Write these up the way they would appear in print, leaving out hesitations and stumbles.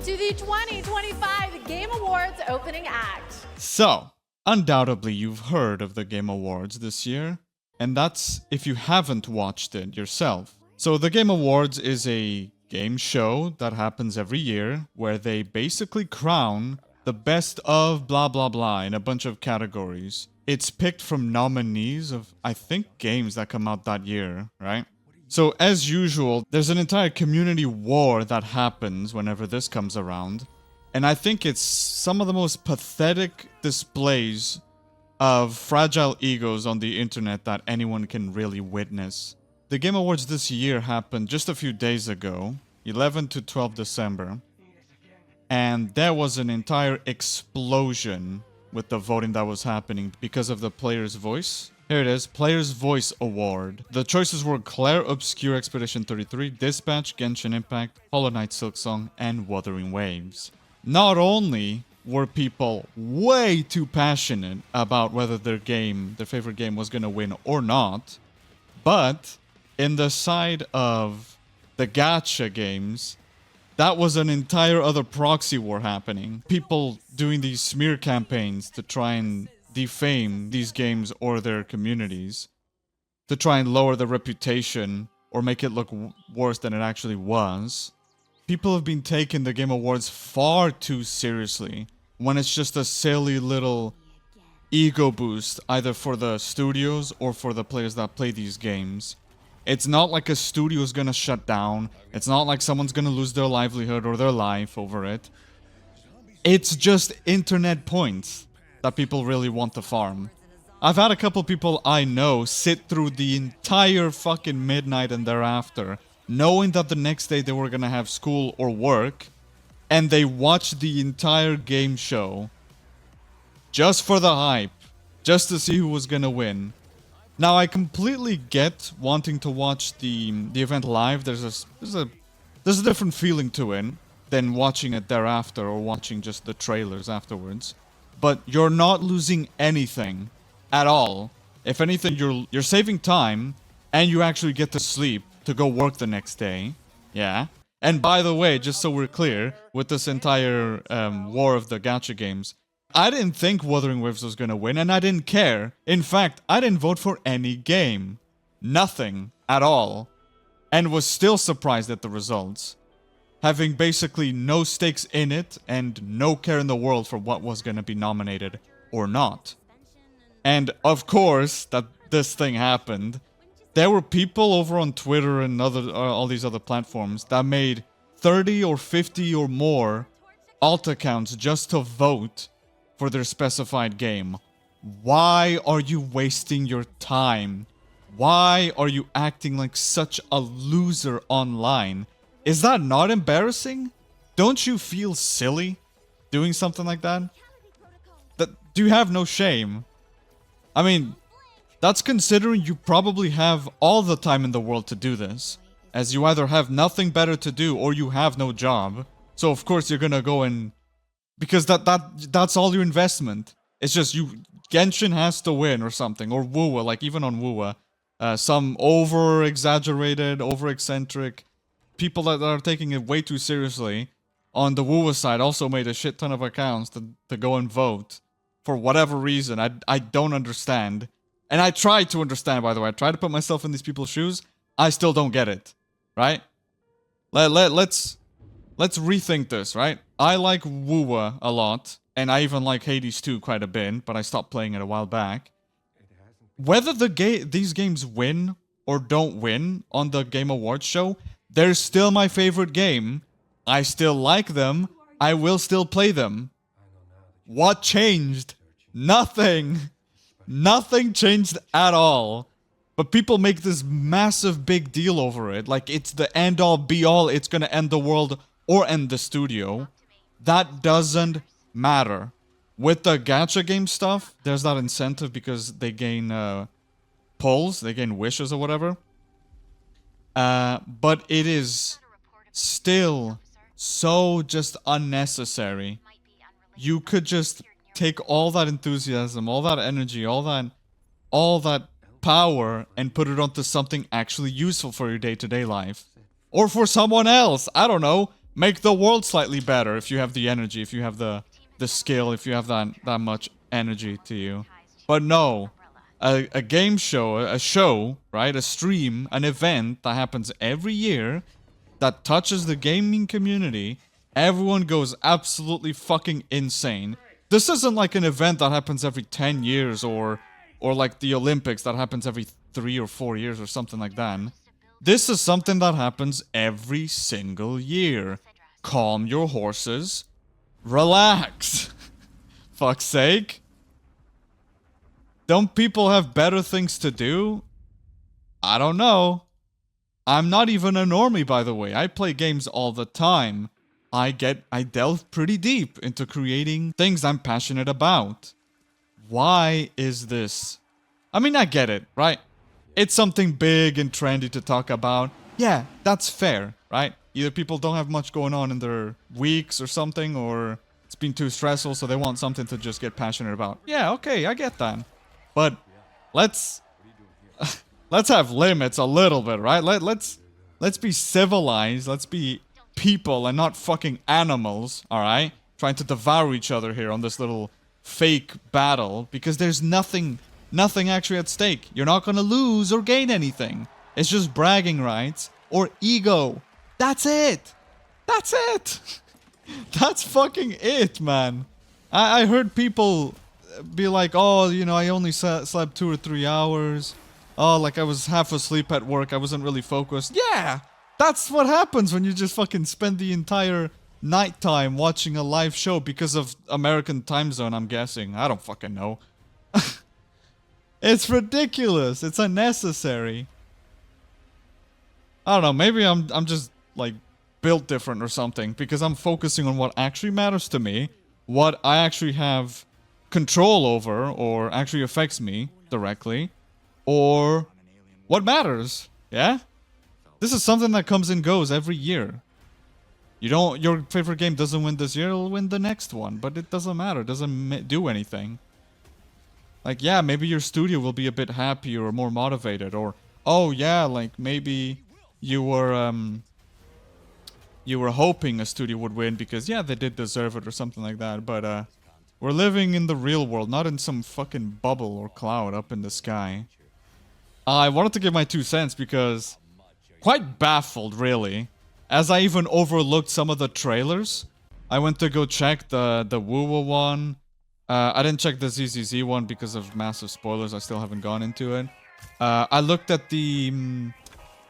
to the 2025 Game Awards opening act. So, undoubtedly you've heard of the Game Awards this year, and that's if you haven't watched it yourself. So the Game Awards is a game show that happens every year where they basically crown the best of blah blah blah in a bunch of categories. It's picked from nominees of, I think, games that come out that year, right? So as usual, there's an entire community war that happens whenever this comes around. And I think it's some of the most pathetic displays of fragile egos on the internet that anyone can really witness. The Game Awards this year happened just a few days ago, 11 to 12 December. And there was an entire explosion with the voting that was happening because of the Player's Voice. Here it is, Player's Voice Award. The choices were Claire Obscure Expedition 33, Dispatch, Genshin Impact, Hollow Knight Silksong, and Wuthering Waves. Not only were people way too passionate about whether their favorite game was gonna win or not, but in the side of the gacha games, that was an entire other proxy war happening. People doing these smear campaigns to try and defame these games or their communities, to try and lower their reputation or make it look worse than it actually was. People have been taking the Game Awards far too seriously when it's just a silly little ego boost either for the studios or for the players that play these games. It's not like a studio is gonna shut down. It's not like someone's gonna lose their livelihood or their life over it. It's just internet points that people really want to farm. I've had a couple people I know sit through the entire fucking midnight and thereafter, knowing that the next day they were gonna have school or work, and they watched the entire game show just for the hype, just to see who was gonna win. Now, I completely get wanting to watch the event live. There's a different feeling to it than watching it thereafter or watching just the trailers afterwards. But you're not losing anything at all. If anything, you're saving time, and you actually get to sleep to go work the next day. Yeah. And by the way, just so we're clear, with this entire war of the gacha games, I didn't think Wuthering Waves was gonna win, and I didn't care. In fact, I didn't vote for any game. Nothing at all. And was still surprised at the results. Having basically no stakes in it and no care in the world for what was gonna be nominated or not. And of course, that this thing happened. There were people over on Twitter and all these other platforms that made 30 or 50 or more alt accounts just to vote for their specified game. Why are you wasting your time? Why are you acting like such a loser online? Is that not embarrassing? Don't you feel silly doing something like that? Do you have no shame? I mean, that's considering you probably have all the time in the world to do this, as you either have nothing better to do or you have no job. So of course you're gonna go and because that's all your investment. It's just Genshin has to win or something, or Wuwa, like even on Wuwa, some over-exaggerated, over-eccentric people that are taking it way too seriously on the Wuwa side also made a shit ton of accounts to go and vote for whatever reason. I don't understand. And I try to understand, by the way. I try to put myself in these people's shoes. I still don't get it, right? Let's rethink this, right? I like Wuwa a lot, and I even like Hades 2 quite a bit, but I stopped playing it a while back. Whether these games win or don't win on the Game Awards show, they're still my favorite game. I still like them. I will still play them. What changed? Nothing. Nothing changed at all. But people make this massive big deal over it, like it's the end-all be-all, it's gonna end the world or end the studio. That doesn't matter. With the gacha game stuff, there's that incentive because they gain polls, they gain wishes or whatever. But it is still so just unnecessary. You could just take all that enthusiasm, all that energy, all that power and put it onto something actually useful for your day-to-day life. Or for someone else. I don't know. make the world slightly better if you have the energy, if you have the skill, if you have that much energy to you. But no, a game show, a show, right? A stream, an event that happens every year that touches the gaming community, everyone goes absolutely fucking insane. This isn't like an event that happens every 10 years or like the Olympics that happens every 3 or 4 years or something like that. This is something that happens every single year. Calm your horses. Relax. Fuck's sake. Don't people have better things to do? I don't know. I'm not even a normie, by the way. I play games all the time. I delve pretty deep into creating things I'm passionate about. Why is this? I mean, I get it, right? It's something big and trendy to talk about. Yeah, that's fair, right? Either people don't have much going on in their weeks or something, or it's been too stressful, so they want something to just get passionate about. Yeah, okay, I get that. But let's have limits a little bit, right? Let's be civilized. Let's be people and not fucking animals, all right? Trying to devour each other here on this little fake battle, because there's nothing actually at stake. You're not gonna lose or gain anything. It's just bragging rights or ego. That's it. That's it. That's fucking it, man. I heard people be like, oh, you know, I only slept 2 or 3 hours. Oh, like I was half asleep at work. I wasn't really focused. Yeah, that's what happens when you just fucking spend the entire nighttime watching a live show because of American time zone, I'm guessing. I don't fucking know. It's ridiculous. It's unnecessary. I don't know. Maybe I'm just like built different or something because I'm focusing on what actually matters to me, what I actually have control over or actually affects me directly, or what matters. Yeah? This is something that comes and goes every year. Your favorite game doesn't win this year, it'll win the next one, but it doesn't matter. It doesn't do anything. Like, yeah, maybe your studio will be a bit happier or more motivated, or, oh yeah, like maybe you were hoping a studio would win because, yeah, they did deserve it or something like that, but we're living in the real world, not in some fucking bubble or cloud up in the sky. I wanted to give my 2 cents because quite baffled, really. As I even overlooked some of the trailers, I went to go check the Woo-Woo one. I didn't check the ZZZ one because of massive spoilers. I still haven't gone into it. I looked at the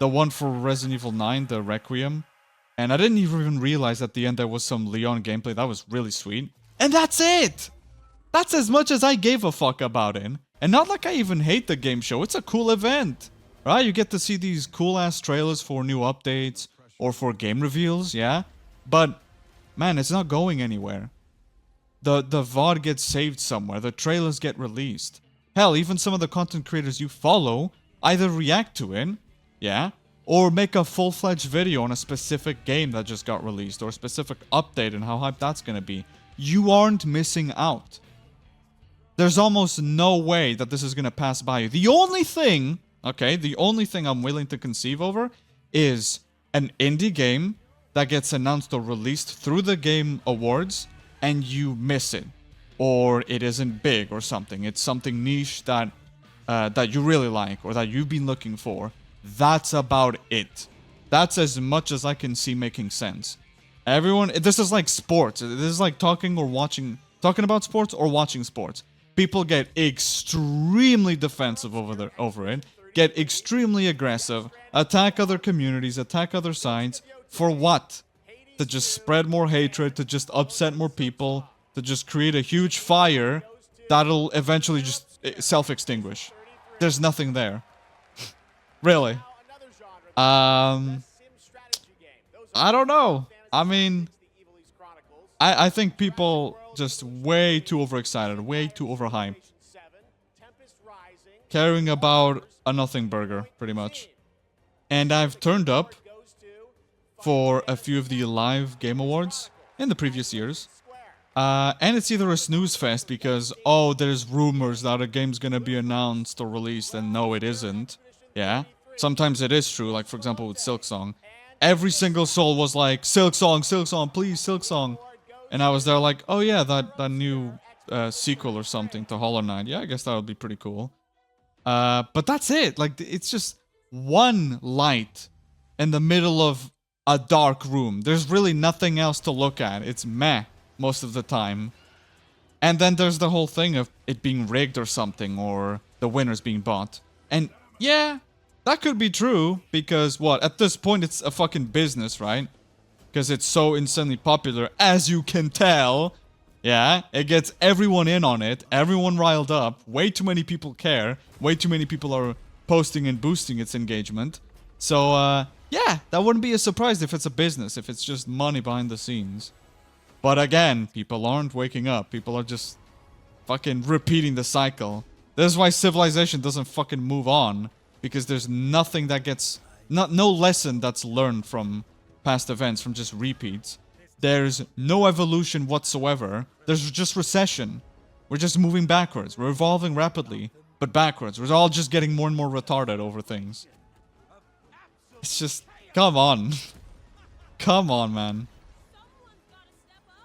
one for Resident Evil 9, the Requiem, and I didn't even realize at the end there was some Leon gameplay. That was really sweet. And that's it! That's as much as I gave a fuck about it. And not like I even hate the game show. It's a cool event, right? You get to see these cool-ass trailers for new updates or for game reveals, yeah? But, man, it's not going anywhere. The VOD gets saved somewhere. The trailers get released. Hell, even some of the content creators you follow either react to it, yeah? Or make a full-fledged video on a specific game that just got released, or a specific update and how hyped that's gonna be. You aren't missing out. There's almost no way that this is gonna pass by you. The only thing, okay, the only thing I'm willing to conceive over is an indie game that gets announced or released through the Game Awards and you miss it. Or it isn't big or something. It's something niche that you really like or that you've been looking for. That's about it. That's as much as I can see making sense. Everyone, this is like sports. This is like talking about sports or watching sports. People get extremely defensive over it, get extremely aggressive, attack other communities, attack other sides. For what? To just spread more hatred, to just upset more people, to just create a huge fire that'll eventually just self-extinguish. There's nothing there. Really. I don't know. I mean, I think people just way too overexcited, way too overhyped. Caring about a nothing burger, pretty much. And I've turned up for a few of the live game awards in the previous years. And it's either a snooze fest because, oh, there's rumors that a game's gonna be announced or released, and no, it isn't. Yeah. Sometimes it is true, like for example with Silksong. every single soul was like, Silk Song, please, Silk Song. And I was there like, oh yeah, that new sequel or something to Hollow Knight. Yeah, I guess that would be pretty cool. But that's it. Like, it's just one light in the middle of a dark room. There's really nothing else to look at. It's meh most of the time. And then there's the whole thing of it being rigged or something, or the winners being bought. And yeah, that could be true, because what? At this point, it's a fucking business, right? Because it's so insanely popular, as you can tell. Yeah, it gets everyone in on it, everyone riled up, way too many people care, way too many people are posting and boosting its engagement. So, yeah, that wouldn't be a surprise if it's a business, if it's just money behind the scenes. But again, people aren't waking up, people are just fucking repeating the cycle. This is why civilization doesn't fucking move on, because there's nothing that gets, no lesson that's learned from past events, from just repeats. There's no evolution whatsoever. There's just recession. We're just moving backwards. We're evolving rapidly, but backwards. We're all just getting more and more retarded over things. It's just, come on. Come on, man.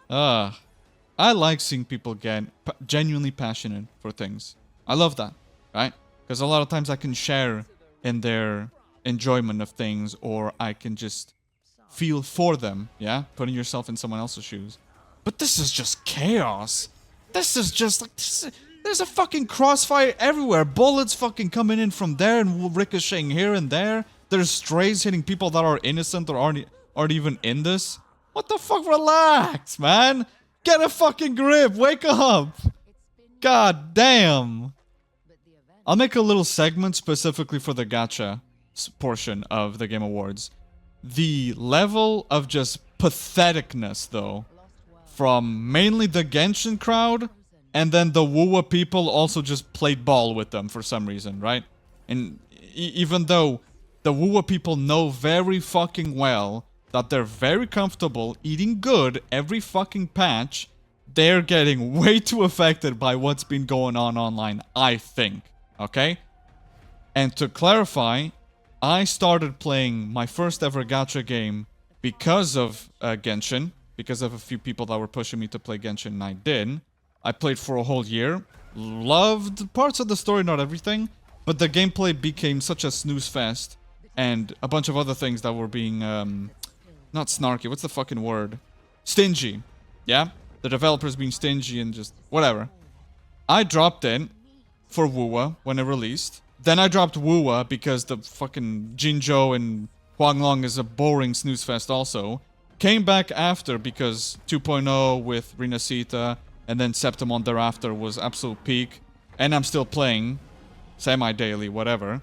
I like seeing people get genuinely passionate for things. I love that, right? Because a lot of times I can share in their enjoyment of things, or I can just feel for them, yeah? Putting yourself in someone else's shoes. But this is just chaos. This is just like, there's a fucking crossfire everywhere. Bullets fucking coming in from there and ricocheting here and there. There's strays hitting people that are innocent or aren't even in this. What the fuck? Relax, man. Get a fucking grip. Wake up. God damn. I'll make a little segment specifically for the gacha portion of the Game Awards. The level of just patheticness, though, from mainly the Genshin crowd, and then the Wuwa people also just played ball with them for some reason, right? And even though the Wuwa people know very fucking well that they're very comfortable eating good every fucking patch, they're getting way too affected by what's been going on online, I think, okay? And to clarify, I started playing my first ever gacha game because of Genshin, because of a few people that were pushing me to play Genshin, and I did. I played for a whole year, loved parts of the story, not everything, but the gameplay became such a snooze fest, and a bunch of other things that were being, not snarky, what's the fucking word? Stingy, yeah? The developers being stingy and just whatever. I dropped it for Wuwa when it released. Then I dropped Wuwa because the fucking Jinzhou and Huanglong is a boring snooze fest also. Came back after because 2.0 with Rinasita and then Septimon thereafter was absolute peak. And I'm still playing semi-daily, whatever.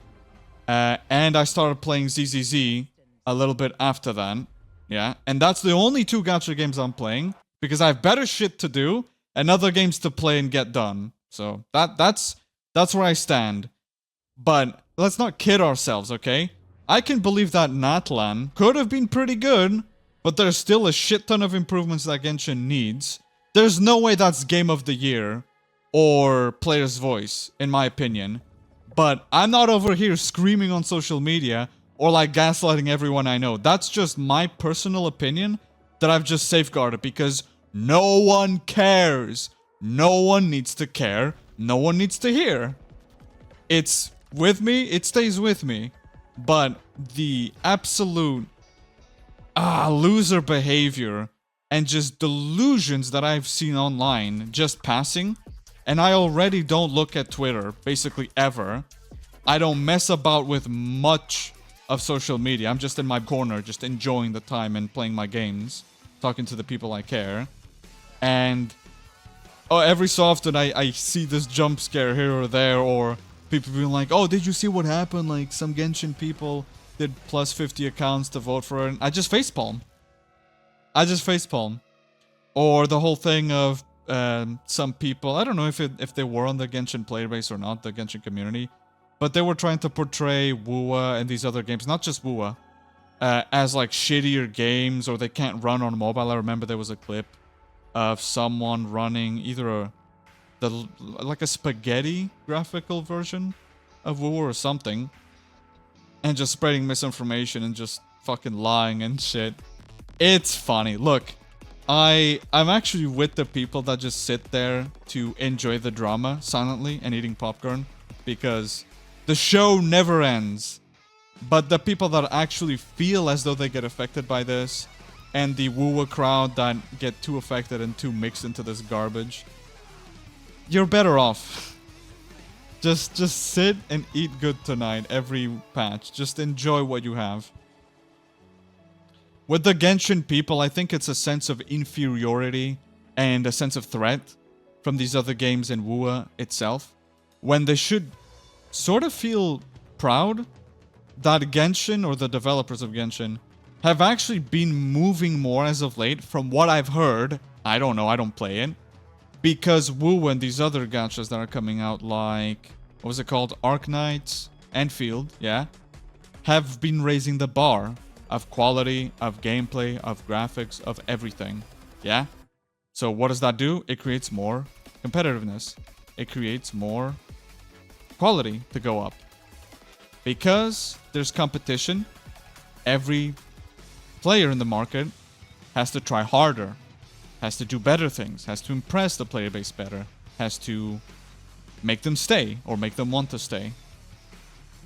And I started playing ZZZ a little bit after that. Yeah, and that's the only two gacha games I'm playing because I have better shit to do and other games to play and get done. So that's where I stand. But let's not kid ourselves, okay? I can believe that Natlan could have been pretty good, but there's still a shit ton of improvements that Genshin needs. There's no way that's Game of the Year or Player's Voice, in my opinion. But I'm not over here screaming on social media or like gaslighting everyone I know. That's just my personal opinion that I've just safeguarded because no one cares. No one needs to care. No one needs to hear. It's with me, it stays with me. But the absolute loser behavior and just delusions that I've seen online just passing, and I already don't look at Twitter basically ever. I don't mess about with much of social media. I'm just in my corner, just enjoying the time and playing my games, talking to the people I care. And every so often I see this jump scare here or there, or people being like, oh, did you see what happened? Like, some Genshin people did plus 50 accounts to vote for it. And I just facepalm. Or the whole thing of some people, I don't know if they were on the Genshin player base or not, the Genshin community, but they were trying to portray Wuwa and these other games, not just Wuwa, as like shittier games, or they can't run on mobile. I remember there was a clip of someone running either like a spaghetti graphical version of Wuwa or something, and just spreading misinformation and just fucking lying and shit. It's funny. Look, I'm actually with the people that just sit there to enjoy the drama silently and eating popcorn, because the show never ends. But the people that actually feel as though they get affected by this, and the woo-woo crowd that get too affected and too mixed into this garbage, you're better off. Just sit and eat good tonight every patch. Just enjoy what you have. With the Genshin people, I think it's a sense of inferiority and a sense of threat from these other games in WoA itself, when they should sort of feel proud that Genshin, or the developers of Genshin, have actually been moving more as of late, from what I've heard. I don't know, I don't play it. Because WoW and these other gachas that are coming out, like, what was it called? Arknights, Enfield, yeah, have been raising the bar of quality, of gameplay, of graphics, of everything, yeah? So what does that do? It creates more competitiveness. It creates more quality to go up. Because there's competition, every player in the market has to try harder, has to do better things, has to impress the player base better, has to make them stay, or make them want to stay.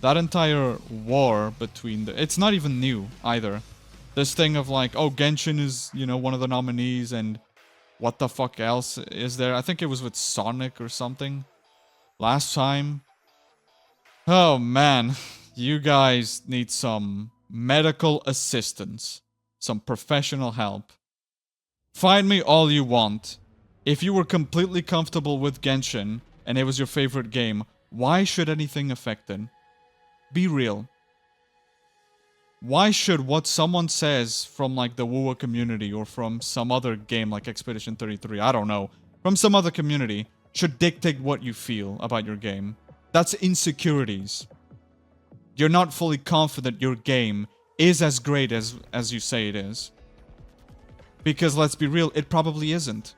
That entire war between it's not even new either. This thing of like, oh, Genshin is, you know, one of the nominees, and what the fuck else is there? I think it was with Sonic or something last time. Oh man, you guys need some medical assistance, some professional help. Find me all you want. If you were completely comfortable with Genshin and it was your favorite game, why should anything affect it? Be real. Why should what someone says from like the WoW community, or from some other game like Expedition 33, I don't know, from some other community, should dictate what you feel about your game? That's insecurities. You're not fully confident your game is as great as you say it is. Because let's be real, it probably isn't.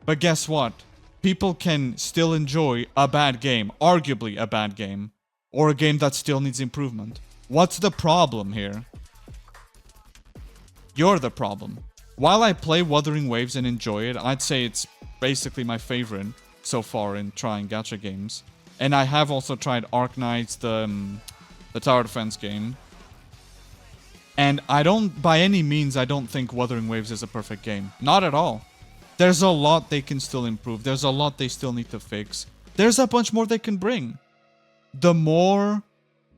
But guess what? People can still enjoy a bad game, arguably a bad game, or a game that still needs improvement. What's the problem here? You're the problem. While I play Wuthering Waves and enjoy it, I'd say it's basically my favorite so far in trying gacha games. And I have also tried Arknights, the tower defense game. And by any means, I don't think Wuthering Waves is a perfect game. Not at all. There's a lot they can still improve. There's a lot they still need to fix. There's a bunch more they can bring. The more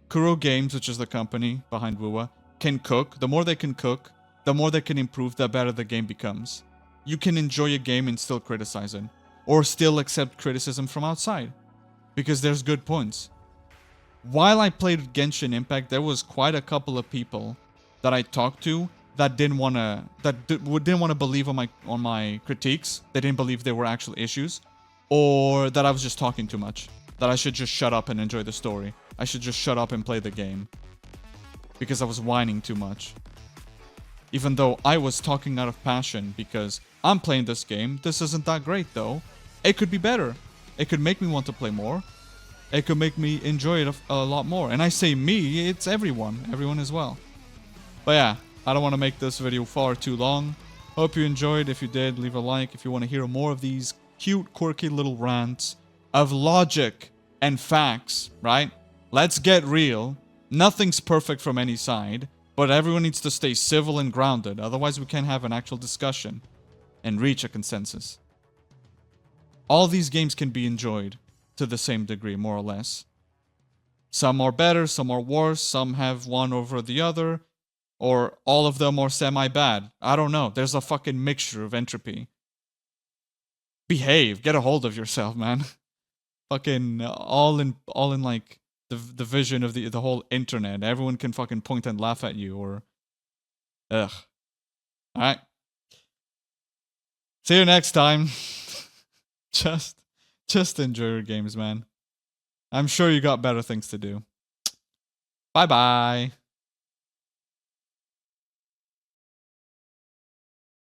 Kuro Games, which is the company behind WoA, can cook, the more they can cook, the more they can improve, the better the game becomes. You can enjoy a game and still criticize it. Or still accept criticism from outside. Because there's good points. While I played Genshin Impact, there was quite a couple of people that I talked to that didn't want to believe on my critiques. They didn't believe there were actual issues, or that I was just talking too much. That I should just shut up and enjoy the story. I should just shut up and play the game. Because I was whining too much. Even though I was talking out of passion, because I'm playing this game. This isn't that great though. It could be better. It could make me want to play more. It could make me enjoy it a lot more. And I say me, it's everyone. Everyone as well. But yeah, I don't want to make this video far too long. Hope you enjoyed. If you did, leave a like. If you want to hear more of these cute, quirky little rants of logic and facts, right? Let's get real. Nothing's perfect from any side, but everyone needs to stay civil and grounded. Otherwise, we can't have an actual discussion and reach a consensus. All these games can be enjoyed to the same degree, more or less. Some are better, some are worse, some have one over the other, or all of them are semi-bad. I don't know. There's a fucking mixture of entropy. Behave. Get a hold of yourself, man. Fucking all in like the vision of the whole internet. Everyone can fucking point and laugh at you, or ugh. Alright. See you next time. Just enjoy your games, man. I'm sure you got better things to do. Bye-bye.